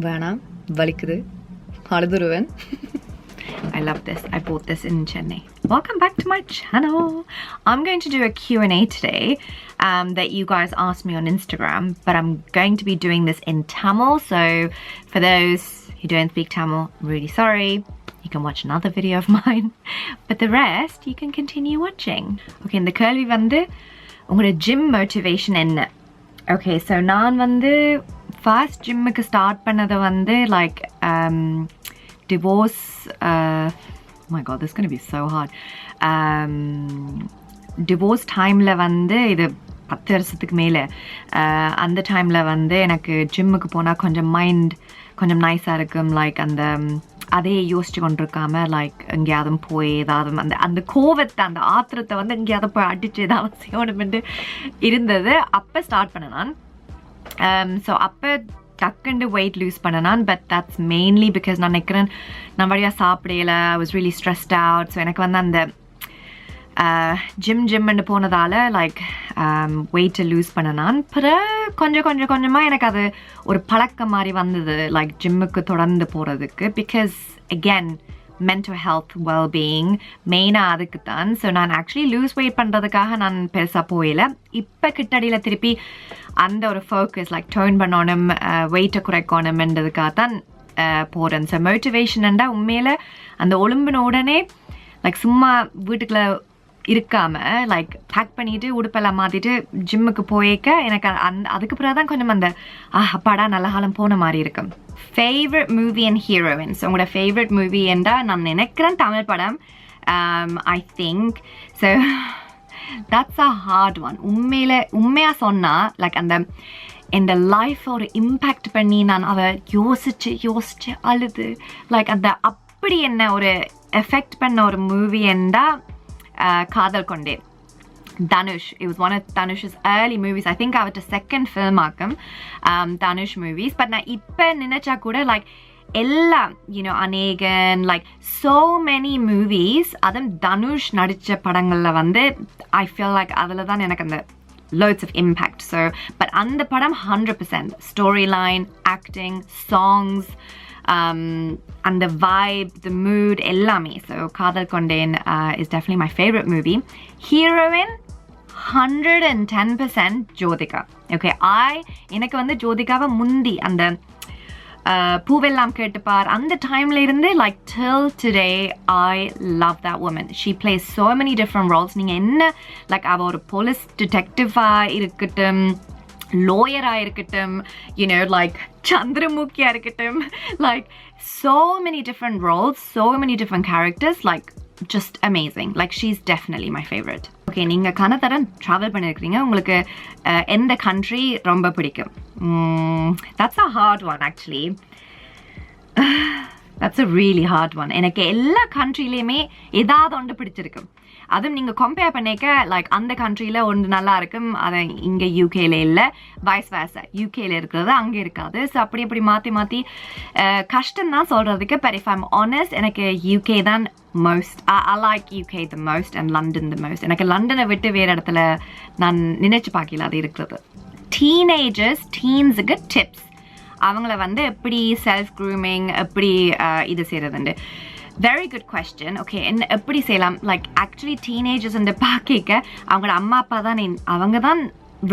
வேணாம் வலிக்குது அழுதுருவேன். I love this. I bought this in Chennai. Welcome back to my channel. I'm going to do a Q&A today that you guys asked me on Instagram, but I'm going to be doing this in Tamil. So for those who don't speak Tamil, I'm really sorry. You can watch another video of mine. But the rest, you can continue watching. Okay, in the curly vandu, ungoda gym motivation enna? Okay, so naan vandu first gym ku start pannadha vandu like divorce oh my god, this is going to be so hard. Divorce time la vande idu 10 வருஷத்துக்கு மேல அந்த டைம்ல வந்து எனக்கு ஜிம்முக்கு போனா கொஞ்சம் mind கொஞ்சம் நைஸா இருக்கும். லைக் அந்த அதே யோசிச்சு கொண்டிருக்காம லைக் எங்கேயாவது போய் ஏதாவது அந்த அந்த கோவத்தை அந்த ஆத்திரத்தை வந்து எங்கேயாவது போய் அடிச்சு ஏதாவது செய்யணும்னு இருந்தது. அப்போ ஸ்டார்ட் பண்ண நான். ஸோ அப்போ டக்குண்டு வெயிட் லூஸ் பண்ணனான். பட் தட்ஸ் மெயின்லி பிகாஸ் நான் நினைக்கிறேன் நான் வழியாக சாப்பிடையில I was really stressed out. So எனக்கு வந்து அந்த ஜிம்னு போனதால் லைக் வெயிட்டை லூஸ் பண்ணனான். பிறகு கொஞ்சமாக எனக்கு அது ஒரு பழக்கம் மாதிரி வந்தது லைக் ஜிம்முக்கு தொடர்ந்து போகிறதுக்கு. Because again mental health well-being மெயினாக அதுக்கு தான். ஸோ நான் ஆக்சுவலி லூஸ் வெயிட் பண்ணுறதுக்காக நான் பெருசாக போயில. இப்போ கிட்டடியில் திருப்பி அந்த ஒரு ஃபோக்கஸ் லைக் டர்ன் பண்ணணும் வெயிட்டை குறைக்கணும்ன்றதுக்காக தான் போகிறேன். ஸோ மோட்டிவேஷன்ண்டா உண்மையில் அந்த ஒழும்பின உடனே லைக் சும்மா வீட்டுக்குள்ளே இருக்காம லைக் பேக் பண்ணிட்டு உடுப்பெல்லாம் மாற்றிட்டு ஜிம்முக்கு போயிருக்க எனக்கு அதுக்கு பிறகு தான் கொஞ்சம் அந்த அப்பாடா நல்ல காலம் போன மாதிரி இருக்கும். Favourite movie and heroines. உங்களோட ஃபேவரட் மூவி என்றா நான் நினைக்கிறேன் தமிழ் படம். I think so that's a hard one. உண்மையாக சொன்னால் லைக் அந்த இந்த லைஃப் ஒரு இம்பேக்ட் பண்ணி நான் அவ யோசிச்சு அழுது லைக் அந்த அப்படி என்ன ஒரு எஃபெக்ட் பண்ண ஒரு மூவி என்றா காதல் கொண்டேன். Dhanush. It was one of Dhanush's early movies. I think I was the second film ஆக்கம் Dhanush movies. But நான் இப்போ நினைச்சா கூட like எல்லா அநேகன் like so many movies அதுவும் Dhanush நடித்த படங்களில் வந்து I feel like அதில் தான் எனக்கு அந்த loads of impact. So but அந்த படம் 100% storyline, acting, songs, and the vibe, the mood, ellame. So Kadal Konden is definitely my favorite movie. Heroine 110% Jyothika. Okay, எனக்கு வந்து ஜோதிகாவை முந்தி அந்த பூவெல்லாம் கேட்டுப்பார் அந்த டைம்ல இருந்து like till today I love that woman. She plays so many different roles. நீங்க என்ன like அவ ஒரு போலீஸ் டிடெக்டிவா இருக்கட்டும், லாயரா இருக்கட்டும், like Chandramukhiயா இருக்கட்டும், like so many different roles, so many different characters, like just amazing. Like she's definitely my favorite. Okay, நீங்க கனதரன் travel பண்ணிருக்கீங்க, உங்களுக்கு எந்த country ரொம்ப பிடிக்கும்? That's a hard one actually. That's a really hard one. எனக்கு எல்லா கண்ட்ரிலையுமே ஏதாவது ஒன்று பிடிச்சிருக்கும். அதுவும் நீங்கள் கம்பேர் பண்ணிக்க லைக் அந்த கண்ட்ரியில் ஒன்று நல்லா இருக்கும், அதை இங்கே யூகேல இல்லை, வைஸ் வேர்சா. யூகேல இருக்கிறது அங்கே இருக்காது. ஸோ அப்படி மாற்றி கஷ்டம் தான் சொல்கிறதுக்கு. பட் இஃப் ஐம் ஆனஸ்ட் எனக்கு யூகே தான் most. I like UK the most and London the most. எனக்கு லண்டனை விட்டு வேறு இடத்துல நான் நினைச்சு பார்க்கல அது இருக்கிறது. டீன்ஸுக்கு டிப்ஸ், அவங்கள வந்து எப்படி செல்ஃப் க்ரூமிங் எப்படி இது செய்கிறதுண்டு. Very good question. Okay, and எப்படி செய்யலாம் லைக் ஆக்சுவலி டீனேஜர்ஸ் இந்த பார்க்க அவங்களோட அம்மா அப்பா தான் அவங்க தான்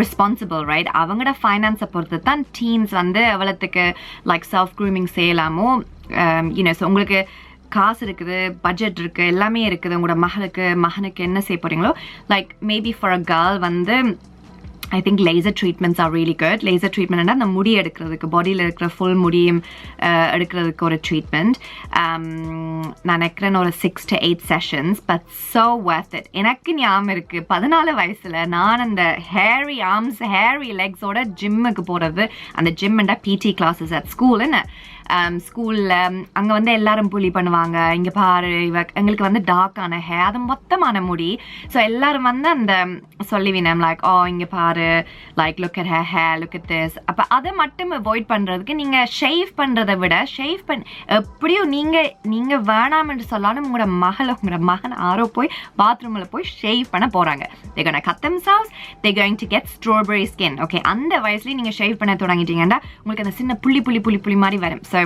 ரெஸ்பான்சிபிள், ரைட்? அவங்களோட ஃபைனான்ஸை பொறுத்து தான் டீன்ஸ் வந்து எவ்வளோத்துக்கு லைக் செல்ஃப் க்ரூமிங் செய்யலாமோ. ஸோ உங்களுக்கு காசு இருக்குது, பட்ஜெட் இருக்குது, எல்லாமே இருக்குது. உங்களோட மகனுக்கு என்ன செய்ய போகிறீங்களோ like maybe for a girl வந்து I think laser treatments are really good. Laser treatment and அந்த முடி எடுக்கிறதுக்கு, பாடியில் இருக்கிற ஃபுல் முடியும் எடுக்கிறதுக்கு ஒரு ட்ரீட்மெண்ட். நான் நினைக்கிறேன் ஒரு 6 to 8 sessions, but so worth it. எனக்கு ஞாபகம் இருக்குது 14 வயசில் நான் அந்த ஹேரி ஆர்ம்ஸ் ஹேரி லெக்ஸோட ஜிம்முக்கு போகிறது. அந்த ஜிம்மெண்டா பிடி கிளாஸஸ் அட் ஸ்கூலுன்னு ஸ்கூலில் அங்கே வந்து எல்லாரும் புலி பண்ணுவாங்க. இங்கே பாரு எங்களுக்கு வந்து டார்க்கான ஹேர், அது மொத்தமான முடி. ஸோ எல்லாரும் வந்து அந்த சொல்லிவினேன் லைக் இங்கே பாரு பாரு, like look at her hair, look at this. அப்ப அதை மட்டும் அவாய்ட் பண்றதுக்கு நீங்க ஷேவ் பண்றதை விட எப்படியும் நீங்க வேணாம்னு சொல்லாலும் உங்களோட மகன் ஆரோ போய் பாத்ரூம்ல போய் ஷேவ் பண்ண போறாங்க. they're gonna cut themselves, they're going to get strawberry skin. okay, அந்த வயசுல நீங்க ஷேவ் பண்ண தொடங்கிட்டீங்கன்னா உங்களுக்கு அந்த சின்ன புள்ளி மாதிரி வரும். so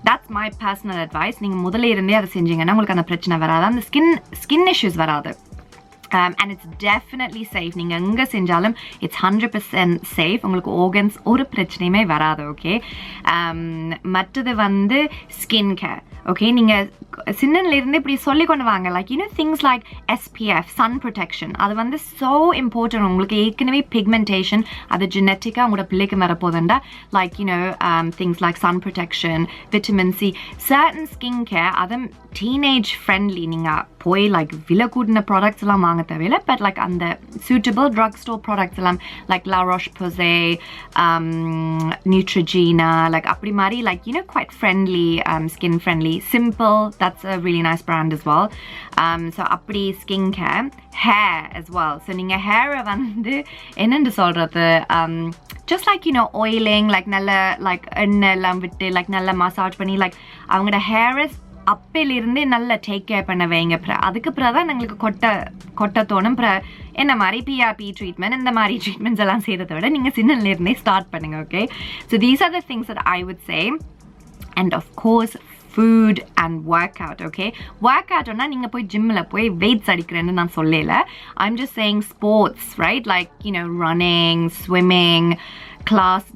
that's my personal advice. நீங்க முதல்ல இருந்தே அதை செஞ்சீங்கன்னா உங்களுக்கு அந்த பிரச்சனை வராது, அந்த skin issues வராது. And it's definitely safe. நீங்க எங்க செஞ்சாலும் it's 100% safe. உங்களுக்கு organs ஒரு பிரச்சனையுமே வராது. okay, மற்றது வந்து skin care. okay, நீங்க சின்னல இருந்து இப்படி சொல்லி கொண்டு வாங்க, like you know things like SPF, sun protection. அது வந்து so important. உங்களுக்கு ஏற்கனவே pigmentation அது ஜெனட்டிக்கா உங்களோட பிள்ளைக்கு வர போதண்டா, like you know things like sun protection, vitamin C, certain skin care அதும் teenage friendly. நீங்க போய் like விலை கூடின ப்ராடக்ட்ஸ் எல்லாம் வாங்க தேவையில்லை, பட் லைக் அந்த சூட்டபிள் ட்ரக் ஸ்டோர் ப்ராடக்ட்ஸ் எல்லாம் like La Roche-Posay, Neutrogena, like அப்படி மாதிரி like you know quite friendly, skin friendly. Simple, that's a really nice brand as well. So அப்படி skin care, hair as well. so நீங்க hair வந்து என்னன்னு சொல்றது, just like you know oiling, like நல்ல like எண்ணெய் எல்லாம் விட்டு like நல்ல மசாஜ் பண்ணி like அவங்களோட ஹேரை அப்பையிலிருந்தே நல்லா டேக் கேர் பண்ண வைங்க. அதுக்கு பிறகு தான் எங்களுக்கு கொட்ட தோணும். என்ன மாதிரி PRP ட்ரீட்மெண்ட் இந்த மாதிரி ட்ரீட்மெண்ட்ஸ் எல்லாம் செய்யறதை விட நீங்கள் சின்னல இருந்தே ஸ்டார்ட் பண்ணுங்க. Okay, so these are the things that I would say. And half course food and workout. okay, workoutனா நீங்க போய் ஜிம்ல போய் weights அடிக்கிறேன்னு நான் சொல்லல. I'm just saying sports, right? like you know running, swimming,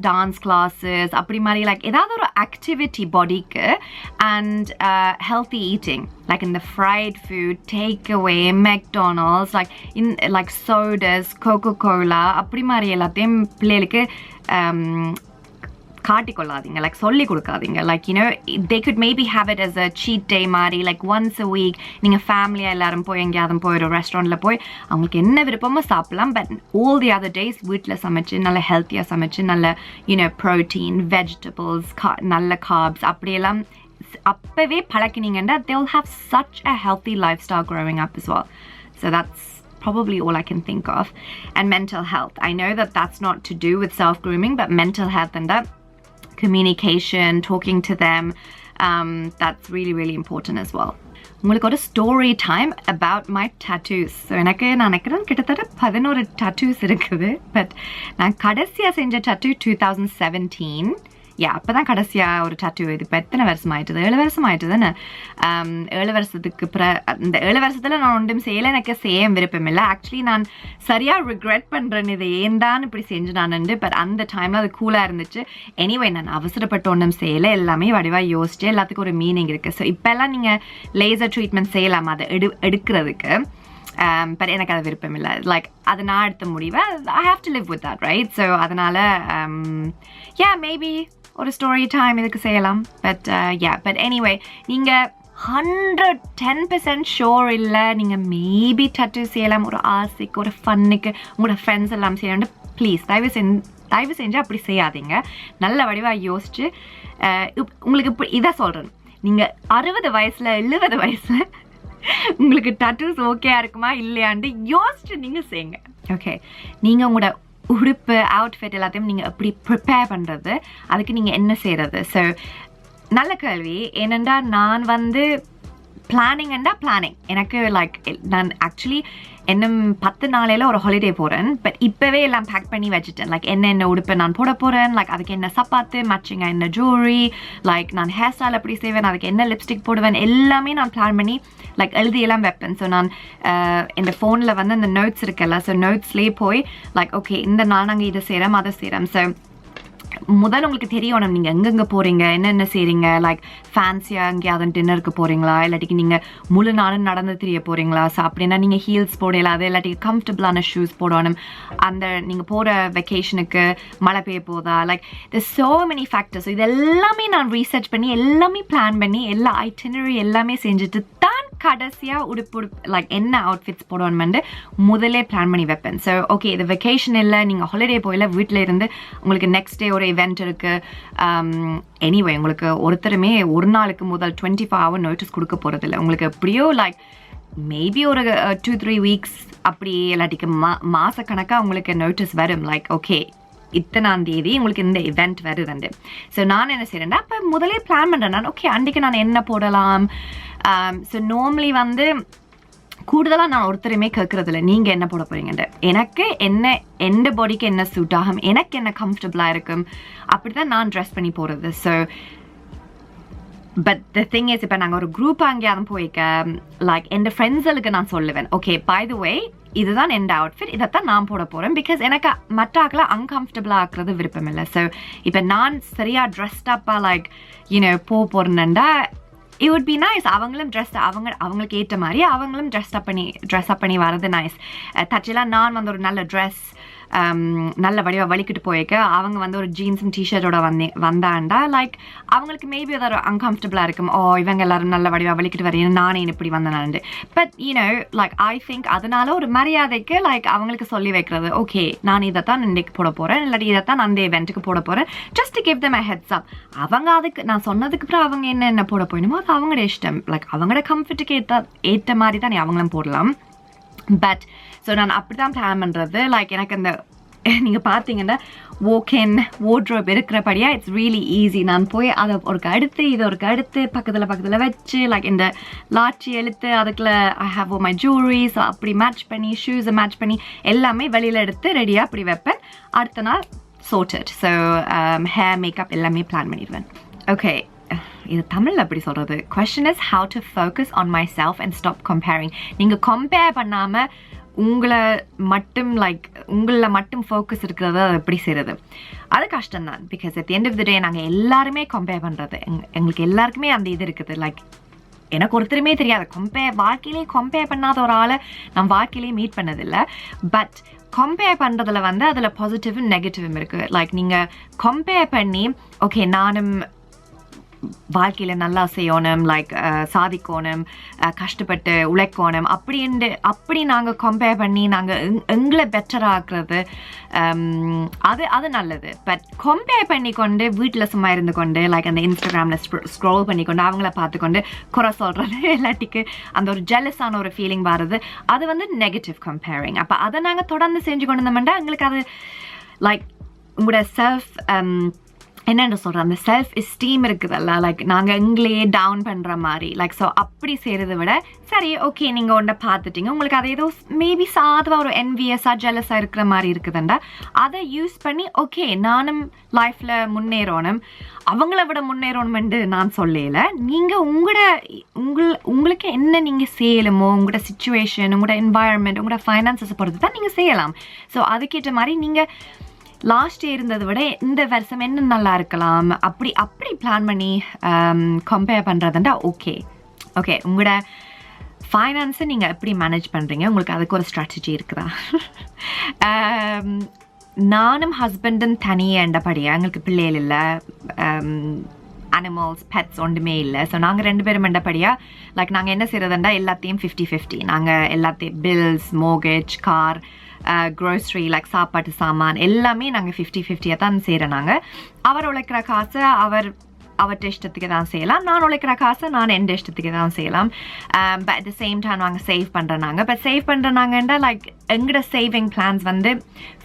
dance classes, அப்படி மாதிரி like ஏதாவது ஒரு activity bodyக்கு, and healthy eating, like in the fried food, takeaway, McDonald's, like sodas, Coca-Cola, அப்படி மாதிரி எல்லாத்தையும் பிள்ளைகளுக்கு காட்டிக்கொள்ளாதீங்க, like சொல்லி கொடுக்காதீங்க. like you know they could maybe have it as a cheat day மாதிரி, like once a week நீங்க ஃபேமிலியா எல்லாரும் போய் எங்கேயாவது போய் ஒரு ரெஸ்டாரண்ட்ல போய் அவங்களுக்கு என்ன விருப்பமோ சாப்பிடலாம். But all the other days வீட்டுல சமைச்சு நல்ல ஹெல்த்தியா சமைச்சு நல்ல you know protein, vegetables, நல்ல carbs அப்படியெல்லாம் அப்பவே பழக்கினீங்கன்னா they'll have such a healthy lifestyle growing up as well. so that's probably all I can think of. And mental health, I know that that's not to do with self-grooming, but mental health and that communication, talking to them, that's really really important as well. உங்களுக்கு ஒரு story time about my tattoos. So நான் நினைக்கிறேன் கிட்டத்தட்ட 11 tattoos இருக்குது. But நான் கடைசியாக செஞ்ச tattoo 2017. அப்போ தான் கடைசியாக ஒரு tattoo. இது இப்போ எத்தனை வருஷம் ஆயிட்டுது? 7 வருஷம் ஆயிட்டுதுன்னு. 7 வருஷத்துக்கு இந்த 7 வருஷத்தில் நான் ஒன்றும் செய்யலை, எனக்கு செய்ய விருப்பம் இல்லை. ஆக்சுவலி நான் சரியாக ரிக்ரெட் பண்ணுறேன், இதை ஏன் தான் இப்படி செஞ்சு நானுண்டு. பட் அந்த டைமில் அது கூலாக இருந்துச்சு. எனிவே நான் அவசரப்பட்டு ஒன்றும் செய்யலை, எல்லாமே வடிவாக யோசிச்சு எல்லாத்துக்கும் ஒரு மீனிங் இருக்குது. ஸோ இப்போல்லாம் நீங்கள் லேசர் ட்ரீட்மெண்ட் செய்யலாம் அதை எடுக்கிறதுக்கு. பட் எனக்கு அது விருப்பம் இல்லை. லைக் அதை நான் எடுத்த முடிவை I have to live with that, right? So அதனால் மேபி ஒரு ஸ்டோரி டைம் இதுக்கு செய்யலாம். பட் எனிவே நீங்கள் 110% ஷோர் இல்லை, நீங்கள் மேபி டட்டு செய்யலாம் ஒரு ஆசைக்கு, ஒரு ஃபன்னுக்கு, உங்களோட ஃப்ரெண்ட்ஸ் எல்லாம் செய்யணும். ப்ளீஸ் தயவு செஞ்சு அப்படி செய்யாதீங்க. நல்ல வடிவாக யோசிச்சு உங்களுக்கு இப்படி இதை சொல்கிறேன். நீங்கள் 60 வயசில் 70 வயசில் உங்களுக்கு டட்டூஸ் ஓகேயா இருக்குமா இல்லையான்னு யோசிச்சு நீங்கள் செய்யுங்க. ஓகே, நீங்கள் உங்களோட உடுப்பு, அவுட்ஃபிட் எல்லாத்தையும் நீங்கள் எப்படி ப்ரிப்பேர் பண்ணுறது, அதுக்கு நீங்கள் என்ன செய்கிறது? ஸோ நல்ல கேள்வி. ஏனெண்டா நான் வந்து பிளானிங் எனக்கு லைக் நான் ஆக்சுவலி இன்னும் 10 நாளையில் ஒரு ஹாலிடே போகிறேன். பட் இப்போவே எல்லாம் பேக் பண்ணி வச்சுட்டேன். லைக் என்ன உடுப்பு நான் போட போகிறேன், லைக் அதுக்கு என்ன சப்பாத்து, மேட்சிங்காக என்ன ஜுவல்லரி, லைக் நான் ஹேர் ஸ்டைல் எப்படி செய்வேன், அதுக்கு என்ன லிப்ஸ்டிக் போடுவேன், எல்லாமே நான் பிளான் பண்ணி லைக் எழுதியெல்லாம் வைப்பேன். ஸோ நான் இந்த ஃபோனில் வந்து அந்த நோட்ஸ் இருக்குல்ல, ஸோ நோட்ஸ்லேயே போய் லைக் ஓகே இந்த நாள் நாங்கள் இதை செய்கிறோம் அதை செய்கிறோம். ஸோ முதல்ல உங்களுக்கு தெரியணும் நீங்கள் எங்கெங்கே போகிறீங்க, என்னென்ன செய்கிறீங்க. லைக் ஃபேன்சியாக எங்கேயாவது டின்னருக்கு போகிறீங்களா, இல்லாட்டிக்கு நீங்கள் முழு நாளும் நடந்து தெரிய போகிறீங்களா. ஸோ அப்படின்னா நீங்கள் ஹீல்ஸ் போடலாது, இல்லாட்டி கம்ஃபர்டபுளான ஷூஸ் போடணும். அந்த நீங்கள் போகிற வெக்கேஷனுக்கு மழை பெய்ய போதா, like the so many factors. இது எல்லாமே நான் ரீசர்ச் பண்ணி எல்லாமே பிளான் பண்ணி எல்லா ஐட்டினரி எல்லாமே செஞ்சுட்டு தான் கடைசியாக உடுப்பு லைக் என்ன அவுட்ஃபிட்ஸ் போடணுமெண்டு முதலே பிளான் பண்ணி வைப்பேன். ஸோ ஓகே இது வெக்கேஷன் இல்லை, நீங்கள் ஹாலிடே போயில, வீட்டில் இருந்து உங்களுக்கு நெக்ஸ்ட் டே ஒரு இவெண்ட் இருக்குது. எனிவே உங்களுக்கு ஒருத்தருமே ஒரு நாளுக்கு முதல் 24 hour நோட்டீஸ் கொடுக்க போகிறதில்ல. உங்களுக்கு எப்படியோ லைக் மேபி ஒரு 2-3 வீக்ஸ் அப்படி இல்லாட்டிக்கு மாசக்கணக்காக உங்களுக்கு நோட்டீஸ் வரும் லைக் ஓகே இத்தனாம் தேதி உங்களுக்கு இந்த இவெண்ட் வருதுண்டு. ஸோ நான் என்ன செய்கிறேன்னா அப்போ முதலே பிளான் பண்ணுறேன் நான் ஓகே அன்றைக்கு நான் என்ன போடலாம். ஸோ நார்மலி வந்து கூடுதலாக நான் ஒருத்தருமே கேட்குறதில்ல நீங்கள் என்ன போட போகிறீங்கன்ட்டு. எனக்கு என்ன எந்த பாடிக்கு என்ன சூட் ஆகும், எனக்கு என்ன கம்ஃபர்டபுளாக இருக்கும், அப்படி தான் நான் ட்ரெஸ் பண்ணி போகிறது. So but the thing is இப்போ நாங்கள் ஒரு குரூப் அங்கேயாவது போய்க்க லைக் என் ஃப்ரெண்ட்ஸுக்கு நான் சொல்லுவேன் ஓகே பை த வே இதுதான் எந்த அவுட்ஃபிட், இதைத்தான் நான் போட போகிறேன். பிகாஸ் எனக்கு மற்றாக்களை அன்கம்ஃபர்டபுளாக ஆக்குறது விருப்பம் இல்லை. ஸோ இப்போ நான் சரியாக ட்ரெஸ்டப்பாக like போகிறேன்டா it would be nice. அவங்களும் அவங்களுக்கு ஏற்ற மாதிரி அவங்களும் ட்ரெஸ் அப் பண்ணி வரது நைஸ். தச்செல்லாம் நான் வந்து ஒரு நல்ல ட்ரெஸ் நல்ல வடிவாக வலிக்கிட்டு போயிருக்க அவங்க வந்து ஒரு ஜீன்ஸும் டிஷர்ட்டோட வந்தாண்டா லைக் அவங்களுக்கு மேபி அது ஒரு அன்கம்ஃபர்டபுளாக இருக்கும். இவங்க எல்லாரும் நல்ல வடிவாக வலிக்கிட்டு வரீங்க நானே இப்படி வந்தேனாண்டு. பட் லைக் ஐ திங்க் அதனால ஒரு மரியாதைக்கு லைக் அவங்களுக்கு சொல்லி வைக்கிறது ஓகே நான் இதைத்தான் இன்றைக்கு போட போகிறேன் இல்லாட்டி இதைத்தான் அந்த இவெண்ட்டுக்கு போட போகிறேன் just to give them a heads up. அவங்க அதுக்கு நான் சொன்னதுக்கு அப்புறம் அவங்க என்ன போட போயணுமோ அது அவங்களோட இஷ்டம். லைக் அவங்களோட கம்ஃபர்ட்டுக்கு ஏற்ற மாதிரி தான் அவங்களும் போடலாம். பட் ஸோ நான் அப்படி தான் பிளான் பண்ணுறது. லைக் எனக்கு அந்த நீங்கள் பார்த்தீங்கன்னா walk-in wardrobe இருக்கிறபடியாக இட்ஸ் ரியலி ஈஸி. நான் போய் அதை ஒரு அடுத்து இதை ஒரு அடுத்து பக்கத்தில் வச்சு லைக் இந்த லாட்சி எழுத்து அதுக்குள்ள I have my jewellery so அப்படி மேட்ச் பண்ணி ஷூஸை மேட்ச் பண்ணி எல்லாமே வெளியில் எடுத்து ரெடியாக அப்படி வைப்பேன். அடுத்த நாள் sorted. ஸோ ஹேர் மேக்கப் எல்லாமே பிளான் பண்ணிடுவேன். ஓகே இது தமிழில் அப்படி சொல்கிறது. question is how to focus on myself and stop comparing. நீங்கள் கம்பேர் பண்ணாமல் உங்களை மட்டும் ஃபோக்கஸ் இருக்கிறத அதை எப்படி செய்கிறது அது கஷ்டம்தான். Because at the end of the day நாங்கள் எல்லாருமே கம்பேர் பண்ணுறது எங்களுக்கு எல்லாருக்குமே அந்த இது இருக்குது. லைக் எனக்கு ஒருத்தருமே தெரியாது வாழ்க்கையிலே கம்பேர் பண்ணாத ஒரு ஆளை நான் வாழ்க்கையிலே மீட் பண்ணதில்லை. பட் கம்பேர் பண்ணுறதுல வந்து அதில் பாசிட்டிவும் நெகட்டிவும் இருக்குது. லைக் நீங்கள் கம்பேர் பண்ணி ஓகே நானும் வாழ்க்கையில் நல்லா செய்யணும் லைக் சாதிக்கணும் கஷ்டப்பட்டு உழைக்கணும் அப்படி நாங்கள் கம்பேர் பண்ணி நாங்கள் எங்களை பெட்டராக ஆக்குறது அது நல்லது. பட் கம்பேர் பண்ணி கொண்டு வீட்டில் சும்மா இருந்து கொண்டு லைக் அந்த இன்ஸ்டாகிராமில் ஸ்க்ரோல் பண்ணி கொண்டு அவங்கள பார்த்துக்கொண்டு குறை சொல்கிறது இல்லாட்டிக்கு அந்த ஒரு ஜெலஸான ஒரு ஃபீலிங் வர்றது அது வந்து நெகட்டிவ் கம்பேரிங். அப்போ அதை நாங்கள் தொடர்ந்து செஞ்சு கொண்டு வந்தோம்னா எங்களுக்கு அது லைக் உங்களோட செல்ஃப் என்னென்னு சொல்கிறேன் அந்த செல்ஃப் எஸ்டீம் இருக்குதல்ல லைக் நாங்கள் எங்களையே டவுன் பண்ணுற மாதிரி லைக் ஸோ அப்படி செய்கிறத விட சரி ஓகே நீங்கள் ஒன்றை பார்த்துட்டீங்க உங்களுக்கு அது ஏதோ மேபி சாதுவாக ஒரு என்விஎஸ்ஸாக ஜெலஸாக இருக்கிற மாதிரி இருக்குதுண்டா அதை யூஸ் பண்ணி ஓகே நானும் லைஃப்பில் முன்னேறணும் அவங்கள விட முன்னேறணுமென்று நான் சொல்லலை. நீங்கள் உங்களுக்கு என்ன நீங்கள் செய்யலுமோ உங்களோட சிச்சுவேஷன் உங்களோட என்வாயர்மெண்ட் உங்களோட ஃபைனான்ஸஸை பொறுத்து தான் நீங்கள் செய்யலாம். ஸோ அதுக்கேற்ற மாதிரி நீங்கள் லாஸ்ட் இயர் இருந்ததை விட இந்த வருஷம் என்ன நல்லா இருக்கலாம் அப்படி பிளான் பண்ணி கம்பேர் பண்ணுறதுண்டா ஓகே உங்களோட ஃபைனான்ஸை நீங்கள் எப்படி மேனேஜ் பண்ணுறீங்க உங்களுக்கு அதுக்கு ஒரு ஸ்ட்ராட்டஜி இருக்குதா. நானும் ஹஸ்பண்டும் தனியண்டபடியாக எங்களுக்கு பிள்ளைகள் இல்லை அனிமல்ஸ் பெட்ஸ் ஒன்றுமே இல்லை. ஸோ நாங்கள் 2 பேரும் மண்டபடியாக லைக் நாங்கள் என்ன செய்கிறதுண்டா எல்லாத்தையும் 50-50 நாங்கள் எல்லாத்தையும் bills mortgage car grocery like சாப்பாட்டு சாமான் எல்லாமே நாங்கள் 50-50 தான் செய்கிறோம். நாங்கள் அவர் உழைக்கிற காசை அவர்கிட்ட இஷ்டத்துக்கு தான் செய்யலாம் நான் உழைக்கிற காசை நான் எந்த இஷ்டத்துக்கு தான் செய்யலாம். But at the same time நாங்கள் சேவ் பண்ணுறோம். பட் சேவ் பண்ணுறோன்னா லைக் எங்களோட சேவிங் பிளான்ஸ் வந்து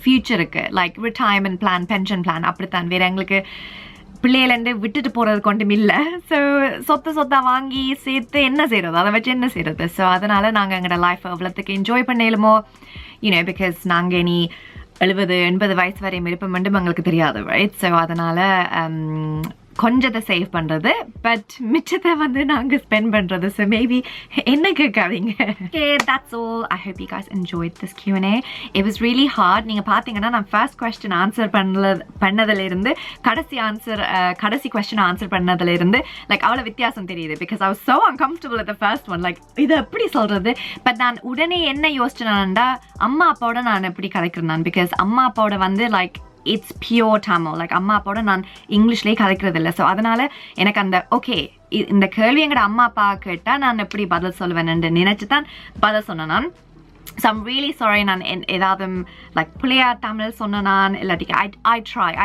ஃப்யூச்சருக்கு like retirement plan pension plan அப்படித்தான். வேறு எங்களுக்கு பிள்ளையிலேருந்து விட்டுட்டு போகிறது கொண்டும் இல்லை. ஸோ சொத்தாக வாங்கி சேர்த்து என்ன செய்கிறது அதை வச்சு என்ன செய்கிறது. ஸோ அதனால் நாங்கள் எங்களோட லைஃப் எவ்வளோத்துக்கு என்ஜாய் பண்ணலுமோ பிகாஸ் நாங்கள் இனி 70-80 வயசு வரையும் இருப்போம் மட்டும் எங்களுக்கு தெரியாது ரைட். ஸோ அதனால் கொஞ்சத்தை சேவ் பண்ணுறது பட் மிச்சத்தை வந்து நாங்கள் ஸ்பெண்ட் பண்ணுறது. ஸோ மேபி என்ன கேட்காதீங்க. Okay that's all. I hope you guys enjoyed this Q&A. It was really hard. நீங்கள் பார்த்தீங்கன்னா நான் ஃபர்ஸ்ட் கொஸ்டின் ஆன்சர் பண்ணதுலேருந்து கடைசி கொஸ்டின் ஆன்சர் பண்ணதுலேருந்து லைக் அவ்வளோ வித்தியாசம் தெரியுது. Because I was so uncomfortable at the first one. Like இதை எப்படி சொல்கிறது. பட் நான் உடனே என்ன யோசிச்சேன்னா அம்மா அப்பாவோட நான் எப்படி கதைக்கிறேன். பிகாஸ் அம்மா அப்பாவோட வந்து like it's pure Tamil like அம்மா அப்பாவோட நான் இங்கிலீஷ்லேயே கதைக்கிறது இல்லை. ஸோ அதனால் எனக்கு அந்த ஓகே இந்த கேள்வி எங்களோட அம்மா அப்பா கேட்டால் நான் எப்படி பதில் சொல்லுவேன்னு நினச்சி தான் பதில் சொன்னேன் நான். ஸோ ஐம் ரியலி சாரி நான் ஏதாவது லைக் பிள்ளையா தமிழ் சொன்னேன் நான் இல்லாட்டிக்கு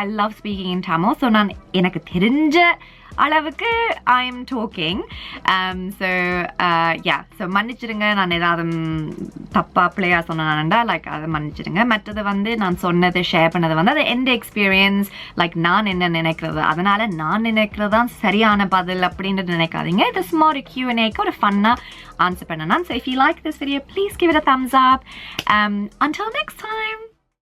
I love speaking in Tamil. So நான் எனக்கு தெரிஞ்ச அளவுக்கு I am talking. So yeah, so மன்னிச்சிடுங்க நான் ஏதாவது தப்பா பிள்ளையா சொன்னேன்னா லைக் அதை மன்னிச்சிடுங்க. மற்றது வந்து நான் சொன்னது ஷேர் பண்ணது வந்து அது எந்த எக்ஸ்பீரியன்ஸ், லைக் நான் என்ன நினைக்கிறது, அதனால நான் நினைக்கிறது தான் சரியான பதில் அப்படின்னு நினைக்காதீங்க. இது சும்மா ஒரு Q&A-க்கு ஒரு ஃபன்னா ஆன்சர் பண்ணணும். So if you like this video, please give it a thumbs up. Until next time.